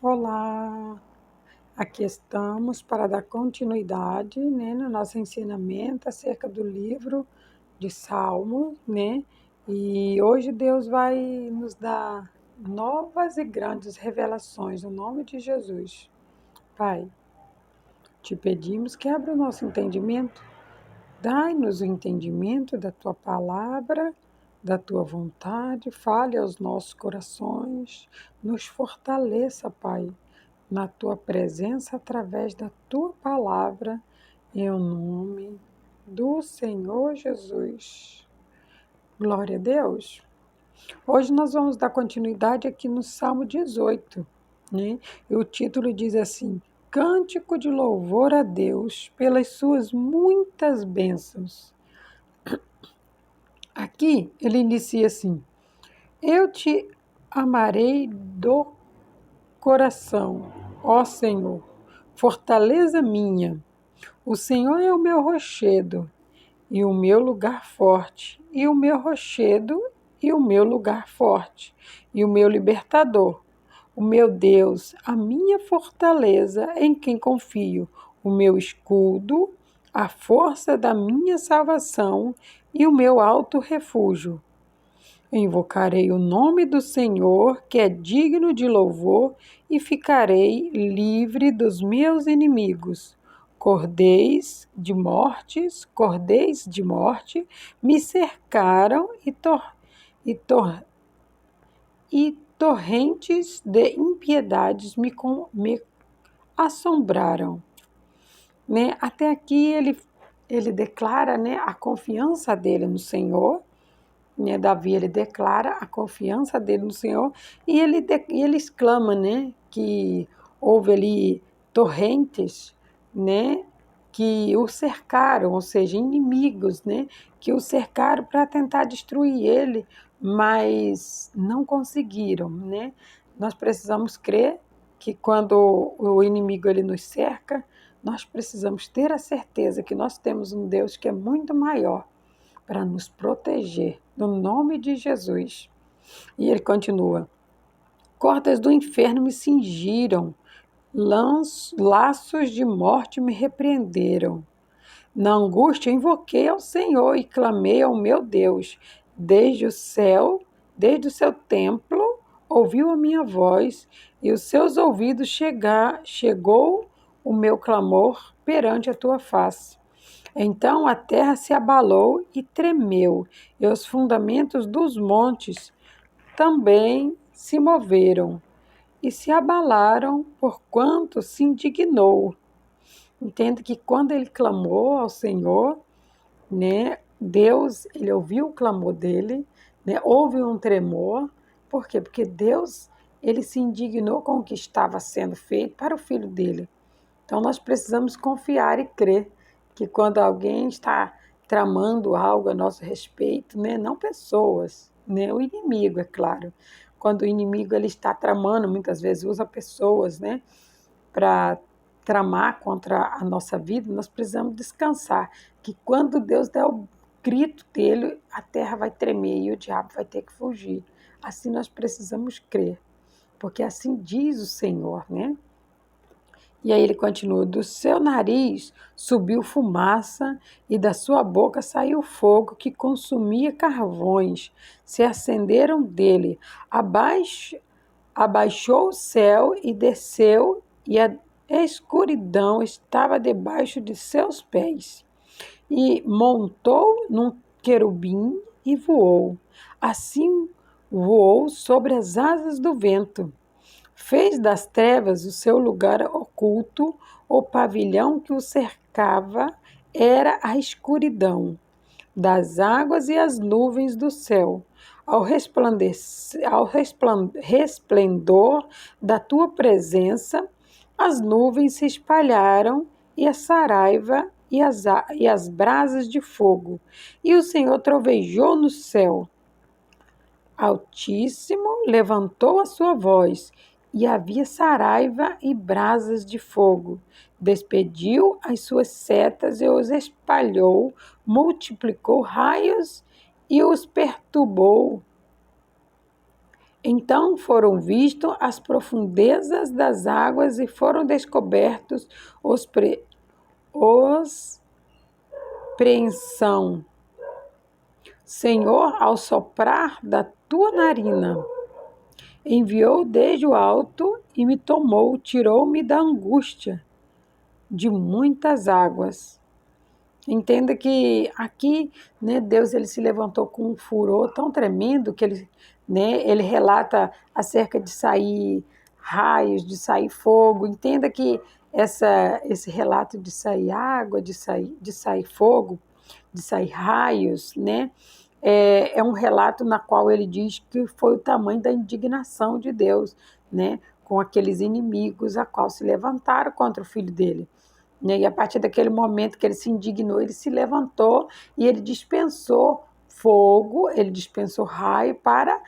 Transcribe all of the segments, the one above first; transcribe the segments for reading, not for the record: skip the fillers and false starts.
Olá, aqui estamos para dar continuidade, no nosso ensinamento acerca do livro de Salmos, E hoje Deus vai nos dar novas e grandes revelações no nome de Jesus. Pai, te pedimos que abra o nosso entendimento, dai-nos o entendimento da tua palavra, da tua vontade, fale aos nossos corações, nos fortaleça, Pai, na tua presença através da tua palavra, em nome do Senhor Jesus. Glória a Deus. Hoje nós vamos dar continuidade aqui no Salmo 18, E o título diz assim: Cântico de louvor a Deus pelas suas muitas bênçãos. Aqui ele inicia assim: Eu te amarei do coração, ó Senhor, fortaleza minha. O Senhor é o meu rochedo e o meu lugar forte, e o meu rochedo e o meu lugar forte, e o meu libertador, o meu Deus, a minha fortaleza em quem confio, o meu escudo, a força da minha salvação e o meu alto refúgio. Invocarei o nome do Senhor, que é digno de louvor, e ficarei livre dos meus inimigos. Cordéis de morte, me cercaram e torrentes de impiedades me assombraram. Até aqui ele declara, a confiança dele no Senhor. Davi, ele declara a confiança dele no Senhor e ele exclama, que houve ali torrentes, que o cercaram, ou seja, inimigos, que o cercaram para tentar destruir ele, mas não conseguiram, Nós precisamos crer que quando o inimigo ele nos cerca, nós precisamos ter a certeza que nós temos um Deus que é muito maior para nos proteger, no nome de Jesus. E ele continua: cordas do inferno me cingiram, laços de morte me repreenderam. Na angústia invoquei ao Senhor e clamei ao meu Deus. Desde o céu, desde o seu templo, ouviu a minha voz, e os seus ouvidos chegou o meu clamor perante a tua face. Então a terra se abalou e tremeu, e os fundamentos dos montes também se moveram e se abalaram, porquanto se indignou. Entenda que quando ele clamou ao Senhor, Deus, ele ouviu o clamor dele, houve um tremor. Por quê? Porque Deus, ele se indignou com o que estava sendo feito para o filho dele. Então, nós precisamos confiar e crer que quando alguém está tramando algo a nosso respeito, não pessoas, o inimigo, é claro. Quando o inimigo ele está tramando, muitas vezes usa pessoas, para tramar contra a nossa vida, nós precisamos descansar, que quando Deus der o grito dele, a terra vai tremer e o diabo vai ter que fugir. Assim nós precisamos crer, porque assim diz o Senhor, E aí ele continua: do seu nariz subiu fumaça e da sua boca saiu fogo que consumia carvões. Se acenderam dele. Abaixou o céu e desceu, e a escuridão estava debaixo de seus pés. E montou num querubim e voou. Assim voou sobre as asas do vento. Fez das trevas o seu lugar oculto, o pavilhão que o cercava era a escuridão das águas e as nuvens do céu. Resplendor da tua presença, as nuvens se espalharam e a saraiva e as brasas de fogo. E o Senhor trovejou no céu. Altíssimo levantou a sua voz, e havia saraiva e brasas de fogo. Despediu as suas setas e os espalhou, multiplicou raios e os perturbou. Então foram vistos as profundezas das águas e foram descobertos os preensão. Senhor, ao soprar da tua narina, enviou desde o alto e me tomou, tirou-me da angústia de muitas águas. Entenda que aqui, né, Deus ele se levantou com um furor tão tremendo que ele relata acerca de sair raios, de sair fogo. Entenda que esse relato de sair água, de sair fogo, de sair raios, né, é um relato na qual ele diz que foi o tamanho da indignação de Deus, né, com aqueles inimigos a qual se levantaram contra o filho dele. E a partir daquele momento que ele se indignou, ele se levantou e ele dispensou fogo, ele dispensou raio para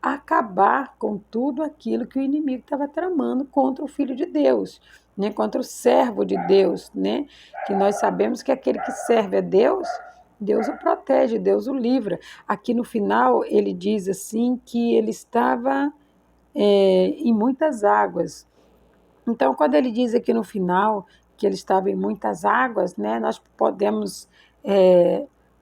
acabar com tudo aquilo que o inimigo estava tramando contra o Filho de Deus, né? Contra o servo de Deus, né? Que nós sabemos que aquele que serve a Deus, Deus o protege, Deus o livra. Aqui no final ele diz assim que ele estava em muitas águas. Então, quando ele diz aqui no final que ele estava em muitas águas, né, nós podemos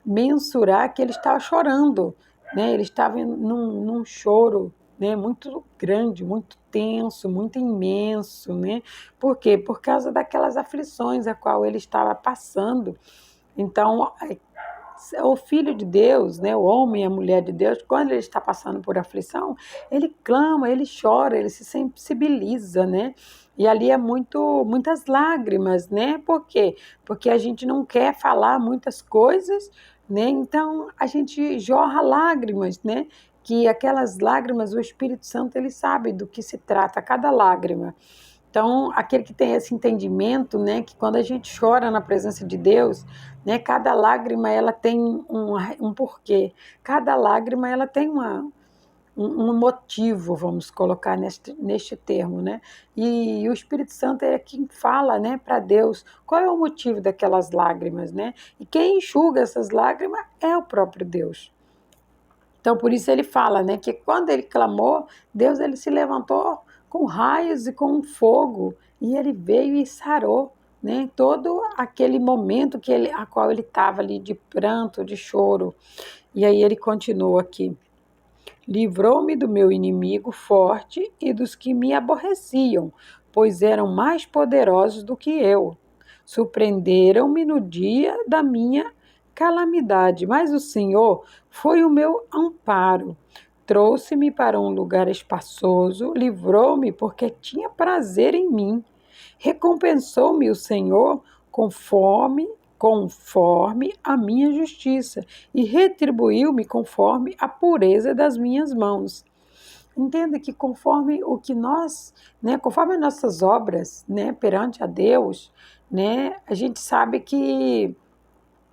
mensurar que ele estava chorando, né, ele estava num choro, né, muito grande, muito tenso, muito imenso, né? Por quê? Por causa daquelas aflições a qual ele estava passando. Então, o filho de Deus, né, o homem e a mulher de Deus, quando ele está passando por aflição, ele clama, ele chora, ele se sensibiliza, né? E ali é muitas lágrimas, né? Por quê? Porque a gente não quer falar muitas coisas, né? Então a gente jorra lágrimas, né? Que aquelas lágrimas, o Espírito Santo, ele sabe do que se trata cada lágrima. Então, aquele que tem esse entendimento, né, que quando a gente chora na presença de Deus, né, cada lágrima ela tem um porquê, cada lágrima ela tem um motivo, vamos colocar neste termo, né? E o Espírito Santo é quem fala, né, para Deus qual é o motivo daquelas lágrimas, né? E quem enxuga essas lágrimas é o próprio Deus. Então, por isso ele fala, né, que quando ele clamou, Deus ele se levantou com raios e com fogo, e ele veio e sarou, né, todo aquele momento a qual ele estava ali de pranto, de choro. E aí ele continua aqui: livrou-me do meu inimigo forte e dos que me aborreciam, pois eram mais poderosos do que eu. Surpreenderam-me no dia da minha calamidade, mas o Senhor foi o meu amparo. Trouxe-me para um lugar espaçoso, livrou-me porque tinha prazer em mim. Recompensou-me o Senhor conforme a minha justiça e retribuiu-me conforme a pureza das minhas mãos. Entenda que conforme o que nós, né, conforme as nossas obras, né, perante a Deus, né, a gente sabe que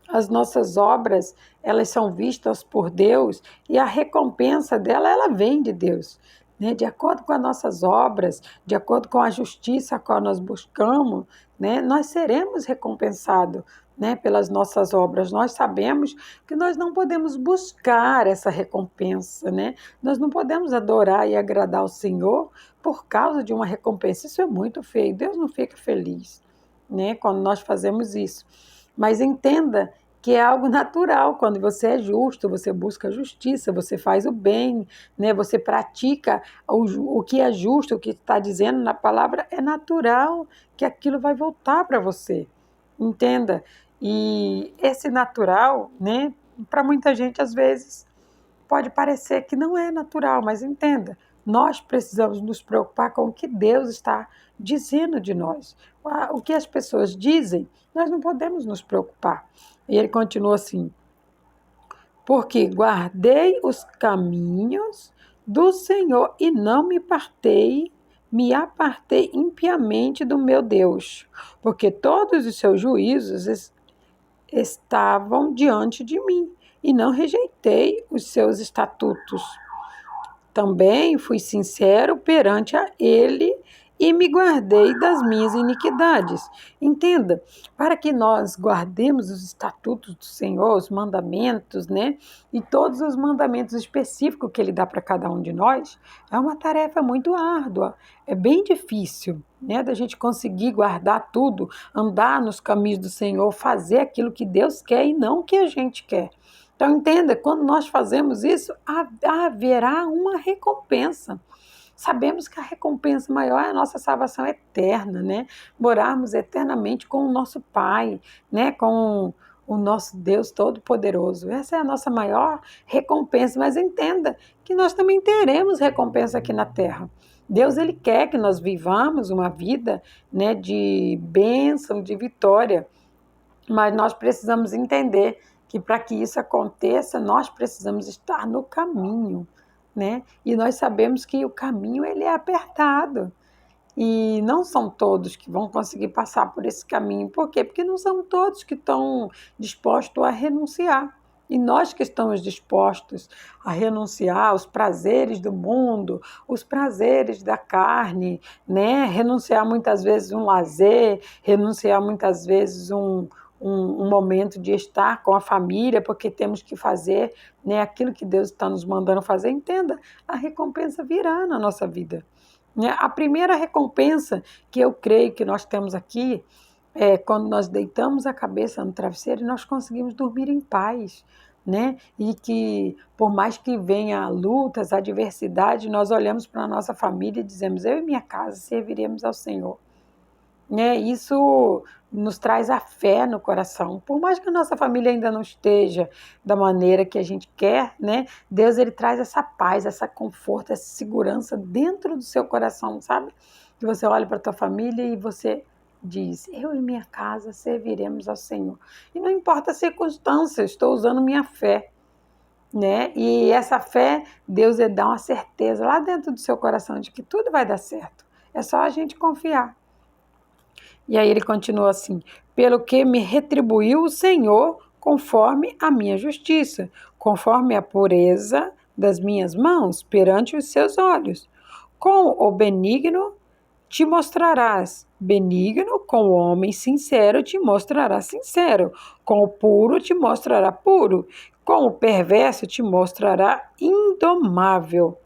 as nossas obras, elas são vistas por Deus e a recompensa dela, ela vem de Deus. Né? De acordo com as nossas obras, de acordo com a justiça a qual nós buscamos, né, nós seremos recompensados, né, pelas nossas obras. Nós sabemos que nós não podemos buscar essa recompensa, né? Nós não podemos adorar e agradar o Senhor por causa de uma recompensa. Isso é muito feio. Deus não fica feliz, né, quando nós fazemos isso. Mas entenda que é algo natural, quando você é justo, você busca a justiça, você faz o bem, né? Você pratica o que é justo, o que está dizendo na palavra, é natural que aquilo vai voltar para você, entenda. E esse natural, né, para muita gente às vezes pode parecer que não é natural, mas entenda, nós precisamos nos preocupar com o que Deus está dizendo de nós. O que as pessoas dizem, nós não podemos nos preocupar. E ele continua assim: porque guardei os caminhos do Senhor e não me apartei impiamente do meu Deus, porque todos os seus juízos estavam diante de mim e não rejeitei os seus estatutos. Também fui sincero perante a ele e me guardei das minhas iniquidades. Entenda, para que nós guardemos os estatutos do Senhor, os mandamentos, né? E todos os mandamentos específicos que Ele dá para cada um de nós, é uma tarefa muito árdua, é bem difícil, né? Da gente conseguir guardar tudo, andar nos caminhos do Senhor, fazer aquilo que Deus quer e não o que a gente quer. Então, entenda, quando nós fazemos isso, haverá uma recompensa. Sabemos que a recompensa maior é a nossa salvação eterna, né? Morarmos eternamente com o nosso Pai, né? Com o nosso Deus Todo-Poderoso. Essa é a nossa maior recompensa, mas entenda que nós também teremos recompensa aqui na terra. Deus, Ele quer que nós vivamos uma vida, né, de bênção, de vitória, mas nós precisamos entender que para que isso aconteça, nós precisamos estar no caminho, né? E nós sabemos que o caminho ele é apertado. E não são todos que vão conseguir passar por esse caminho. Por quê? Porque não são todos que estão dispostos a renunciar. E nós que estamos dispostos a renunciar aos prazeres do mundo, os prazeres da carne, né? Renunciar muitas vezes um lazer, renunciar muitas vezes um momento de estar com a família, porque temos que fazer, né, aquilo que Deus está nos mandando fazer. Entenda, a recompensa virá na nossa vida. A primeira recompensa que eu creio que nós temos aqui é quando nós deitamos a cabeça no travesseiro e nós conseguimos dormir em paz, né? E que por mais que venha lutas, adversidade, nós olhamos para a nossa família e dizemos: eu e minha casa serviremos ao Senhor. Né? Isso nos traz a fé no coração. Por mais que a nossa família ainda não esteja da maneira que a gente quer, né? Deus ele traz essa paz, essa conforto, essa segurança dentro do seu coração, sabe? Que você olha para a tua família e você diz: eu e minha casa serviremos ao Senhor. E não importa a circunstância, eu estou usando minha fé. Né? E essa fé, Deus ele dá uma certeza lá dentro do seu coração de que tudo vai dar certo. É só a gente confiar. E aí ele continua assim: pelo que me retribuiu o Senhor conforme a minha justiça, conforme a pureza das minhas mãos perante os seus olhos. Com o benigno te mostrarás benigno, com o homem sincero te mostrará sincero, com o puro te mostrará puro, com o perverso te mostrará indomável.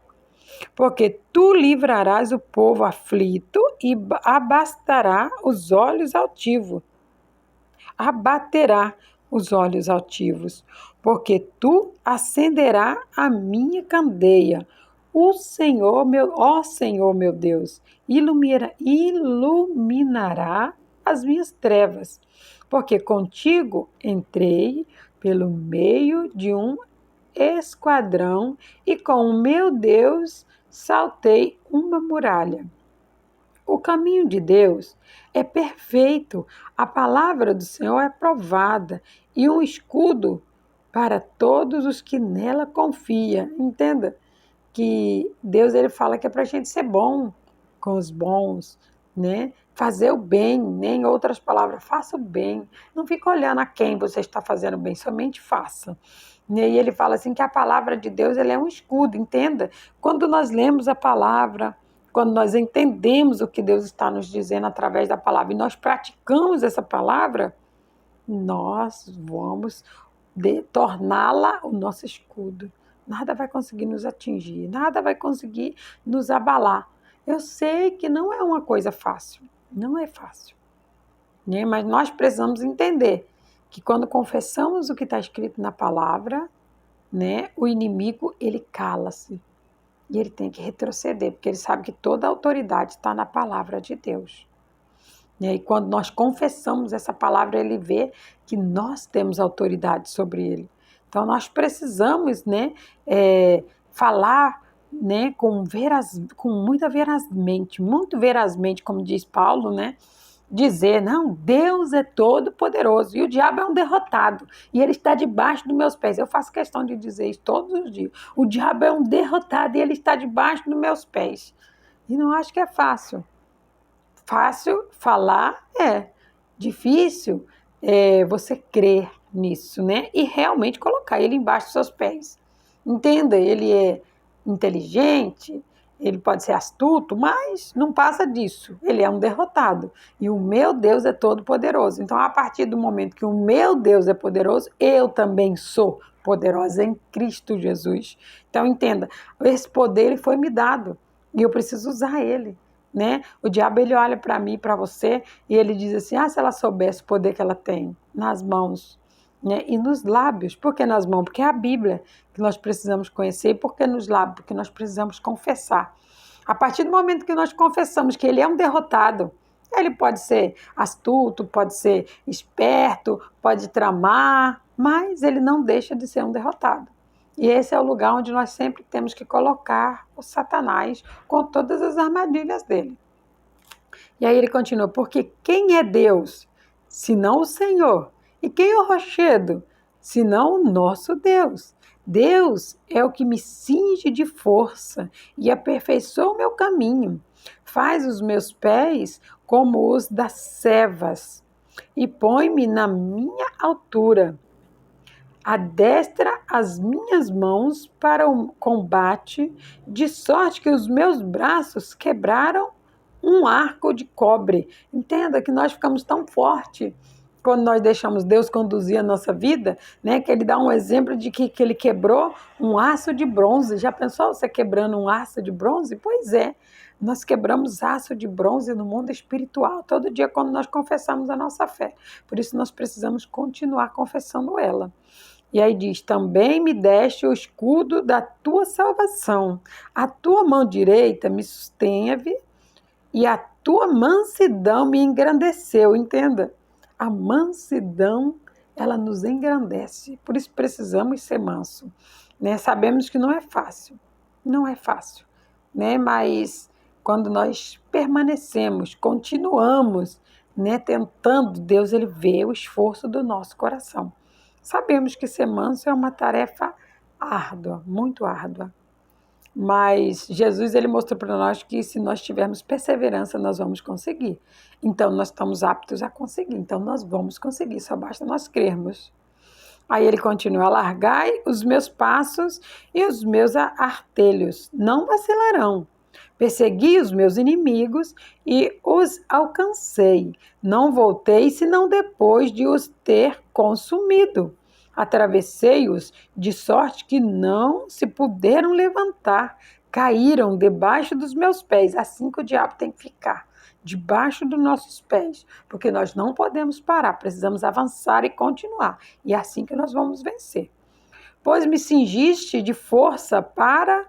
Porque tu livrarás o povo aflito e abastará os olhos altivos. Abaterá os olhos altivos, porque tu acenderá a minha candeia. O Senhor, ó Senhor meu Deus, iluminará as minhas trevas, porque contigo entrei pelo meio de um esquadrão e com o meu Deus saltei uma muralha. O caminho de Deus é perfeito, a palavra do Senhor é provada e um escudo para todos os que nela confiam. Entenda que Deus ele fala que é para a gente ser bom com os bons, né? Fazer o bem, né? Em outras palavras, faça o bem. Não fica olhando a quem você está fazendo bem, somente faça. E aí ele fala assim que a palavra de Deus ela é um escudo, entenda? Quando nós lemos a palavra, quando nós entendemos o que Deus está nos dizendo através da palavra e nós praticamos essa palavra, nós vamos torná-la o nosso escudo. Nada vai conseguir nos atingir, nada vai conseguir nos abalar. Eu sei que não é uma coisa fácil, não é fácil, né? Mas nós precisamos entender que quando confessamos o que está escrito na palavra, né, o inimigo ele cala-se e ele tem que retroceder, porque ele sabe que toda a autoridade está na palavra de Deus. E quando nós confessamos essa palavra, ele vê que nós temos autoridade sobre ele. Então, nós precisamos, né, falar, né, com muita verazmente, muito verazmente, como diz Paulo, né, dizer, não, Deus é todo poderoso e o diabo é um derrotado e ele está debaixo dos meus pés. Eu faço questão de dizer isso todos os dias. O diabo é um derrotado e ele está debaixo dos meus pés. E não acho que é fácil. Fácil falar difícil você crer nisso, né? E realmente colocar ele embaixo dos seus pés. Entenda, ele é inteligente, ele pode ser astuto, mas não passa disso. Ele é um derrotado. E o meu Deus é todo poderoso. Então, a partir do momento que o meu Deus é poderoso, eu também sou poderosa em Cristo Jesus. Então, entenda, esse poder ele foi me dado e eu preciso usar ele. Né? O diabo ele olha para mim, para você, e ele diz assim: se ela soubesse o poder que ela tem nas mãos, né? E nos lábios. Por que nas mãos? Porque é a Bíblia que nós precisamos conhecer. E por que nos lábios? Porque nós precisamos confessar. A partir do momento que nós confessamos que ele é um derrotado, ele pode ser astuto, pode ser esperto, pode tramar, mas ele não deixa de ser um derrotado. E esse é o lugar onde nós sempre temos que colocar o Satanás com todas as armadilhas dele. E aí ele continua: porque quem é Deus, senão o Senhor? E quem é o rochedo, senão o nosso Deus? Deus é o que me cinge de força e aperfeiçoa o meu caminho. Faz os meus pés como os das servas e põe-me na minha altura. Adestra as minhas mãos para o combate, de sorte que os meus braços quebraram um arco de cobre. Entenda que nós ficamos tão fortes quando nós deixamos Deus conduzir a nossa vida, né? Que ele dá um exemplo de que ele quebrou um aço de bronze. Já pensou você quebrando um aço de bronze? Pois é, nós quebramos aço de bronze no mundo espiritual todo dia quando nós confessamos a nossa fé. Por isso nós precisamos continuar confessando ela. E aí diz: também me deste o escudo da tua salvação. A tua mão direita me susteve e a tua mansidão me engrandeceu. Entenda, a mansidão, ela nos engrandece. Por isso precisamos ser manso, né? Sabemos que não é fácil, não é fácil, né? Mas quando nós permanecemos, continuamos, né, tentando, Deus ele vê o esforço do nosso coração. Sabemos que ser manso é uma tarefa árdua, muito árdua. Mas Jesus ele mostrou para nós que se nós tivermos perseverança, nós vamos conseguir. Então, nós estamos aptos a conseguir. Então, nós vamos conseguir, só basta nós crermos. Aí ele continua: alargai os meus passos e os meus artelhos não vacilarão. Persegui os meus inimigos e os alcancei. Não voltei senão depois de os ter consumido. Atravessei-os de sorte que não se puderam levantar. Caíram debaixo dos meus pés. Assim que o diabo tem que ficar, debaixo dos nossos pés, porque nós não podemos parar, precisamos avançar e continuar. E é assim que nós vamos vencer. Pois me cingiste de força para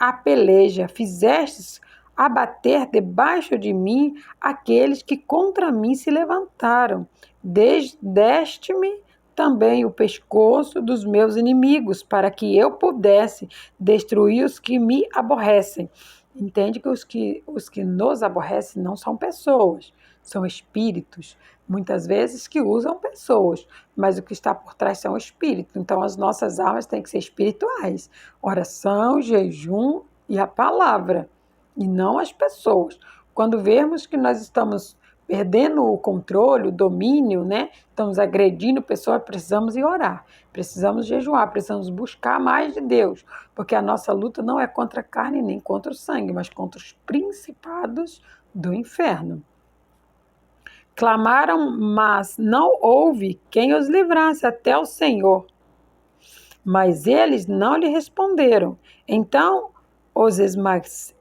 a peleja, fizestes abater debaixo de mim aqueles que contra mim se levantaram. Deste-me também o pescoço dos meus inimigos, para que eu pudesse destruir os que me aborrecem. Entende que os que nos aborrecem não são pessoas, são espíritos, muitas vezes que usam pessoas, mas o que está por trás são espíritos. Então as nossas armas têm que ser espirituais: oração, jejum e a palavra, e não as pessoas. Quando vermos que nós estamos perdendo o controle, o domínio, né? Estamos agredindo pessoas, precisamos ir orar, precisamos jejuar, precisamos buscar mais de Deus, porque a nossa luta não é contra a carne nem contra o sangue, mas contra os principados do inferno. Clamaram, mas não houve quem os livrasse, até o Senhor. Mas eles não lhe responderam. Então os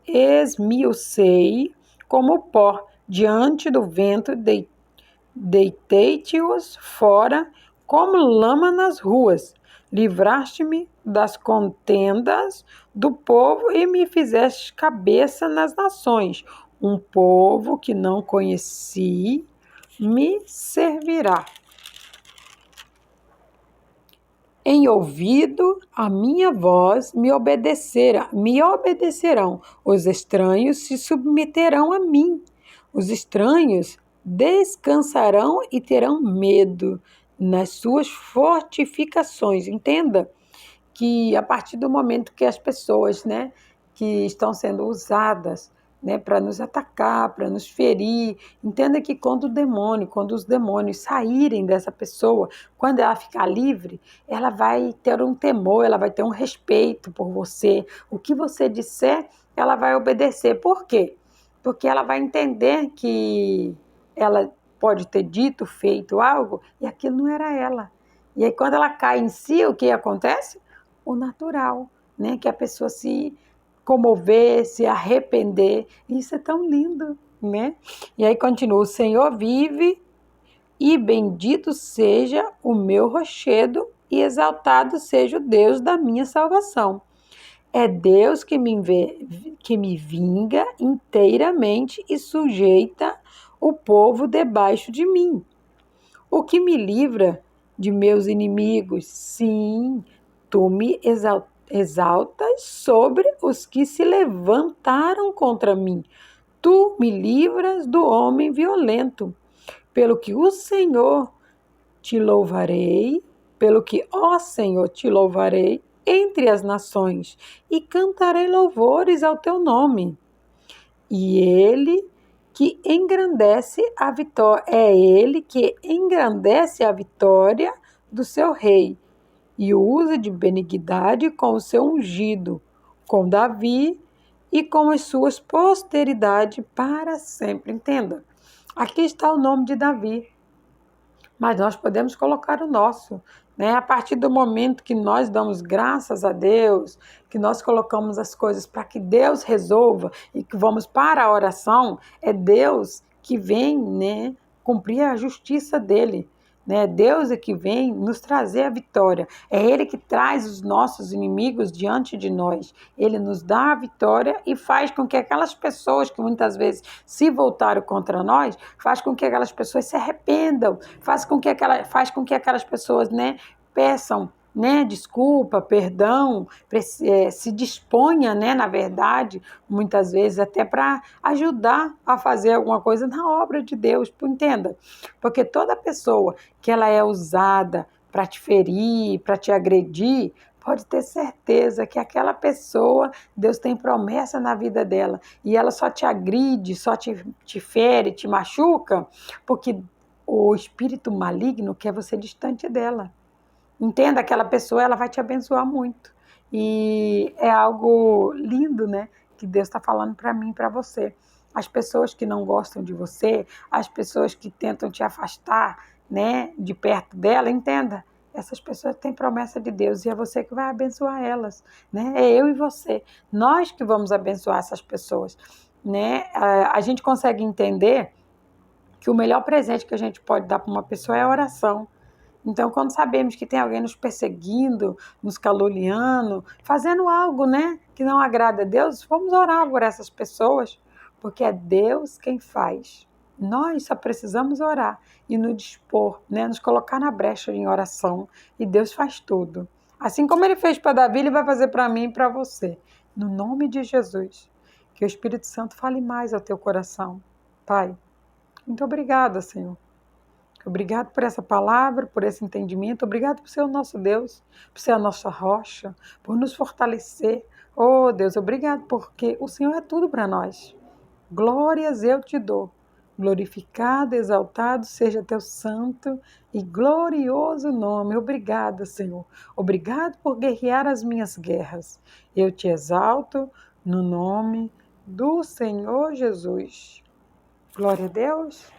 esmiucei como pó diante do vento, deitei-te-os fora como lama nas ruas. Livraste-me das contendas do povo e me fizeste cabeça nas nações. Um povo que não conheci me servirá. Em ouvido a minha voz me obedecerão. Os estranhos se submeterão a mim. Os estranhos descansarão e terão medo nas suas fortificações. Entenda que a partir do momento que as pessoas, né, que estão sendo usadas né, para nos atacar, para nos ferir. Entenda que quando os demônios saírem dessa pessoa, quando ela ficar livre, ela vai ter um temor, ela vai ter um respeito por você. O que você disser, ela vai obedecer. Por quê? Porque ela vai entender que ela pode ter dito, feito algo, e aquilo não era ela. E aí, quando ela cai em si, o que acontece? O natural, né? Que a pessoa se comover, se arrepender. Isso é tão lindo, né? E aí continua: o Senhor vive e bendito seja o meu rochedo e exaltado seja o Deus da minha salvação. É Deus que me vinga inteiramente e sujeita o povo debaixo de mim. O que me livra de meus inimigos? Sim, tu me exaltas sobre os que se levantaram contra mim. Tu me livras do homem violento. Pelo que o Senhor te louvarei, pelo que, ó Senhor, te louvarei entre as nações e cantarei louvores ao teu nome. E ele que engrandece a vitória, é ele que engrandece a vitória do seu rei e o usa de benignidade com o seu ungido, com Davi e com as suas posteridade para sempre. Entenda, aqui está o nome de Davi, mas nós podemos colocar o nosso, né? A partir do momento que nós damos graças a Deus, que nós colocamos as coisas para que Deus resolva e que vamos para a oração, é Deus que vem, né, cumprir a justiça dele. Né? Deus é que vem nos trazer a vitória. É Ele que traz os nossos inimigos diante de nós. Ele nos dá a vitória e faz com que aquelas pessoas que muitas vezes se voltaram contra nós, faz com que aquelas pessoas se arrependam, faz com que aquelas pessoas, né, peçam, né, desculpa, perdão, se disponha, né, na verdade, muitas vezes até para ajudar a fazer alguma coisa na obra de Deus, entenda? Porque toda pessoa que ela é usada para te ferir, para te agredir, pode ter certeza que aquela pessoa, Deus tem promessa na vida dela e ela só te agride, só te fere, te machuca, porque o espírito maligno quer você distante dela. Entenda, aquela pessoa, ela vai te abençoar muito. E é algo lindo, né? Que Deus está falando para mim e para você. As pessoas que não gostam de você, as pessoas que tentam te afastar, né, de perto dela, entenda. Essas pessoas têm promessa de Deus e é você que vai abençoar elas, né? É eu e você. Nós que vamos abençoar essas pessoas, né? A gente consegue entender que o melhor presente que a gente pode dar para uma pessoa é a oração. Então, quando sabemos que tem alguém nos perseguindo, nos caluniando, fazendo algo, né, que não agrada a Deus, vamos orar por essas pessoas, porque é Deus quem faz. Nós só precisamos orar e nos dispor, né, nos colocar na brecha em oração, e Deus faz tudo. Assim como Ele fez para Davi, Ele vai fazer para mim e para você. No nome de Jesus, que o Espírito Santo fale mais ao teu coração. Pai, muito obrigada, Senhor. Obrigado por essa palavra, por esse entendimento. Obrigado por ser o nosso Deus, por ser a nossa rocha, por nos fortalecer. Oh, Deus, obrigado porque o Senhor é tudo para nós. Glórias eu te dou. Glorificado, exaltado seja teu santo e glorioso nome. Obrigada, Senhor. Obrigado por guerrear as minhas guerras. Eu te exalto no nome do Senhor Jesus. Glória a Deus.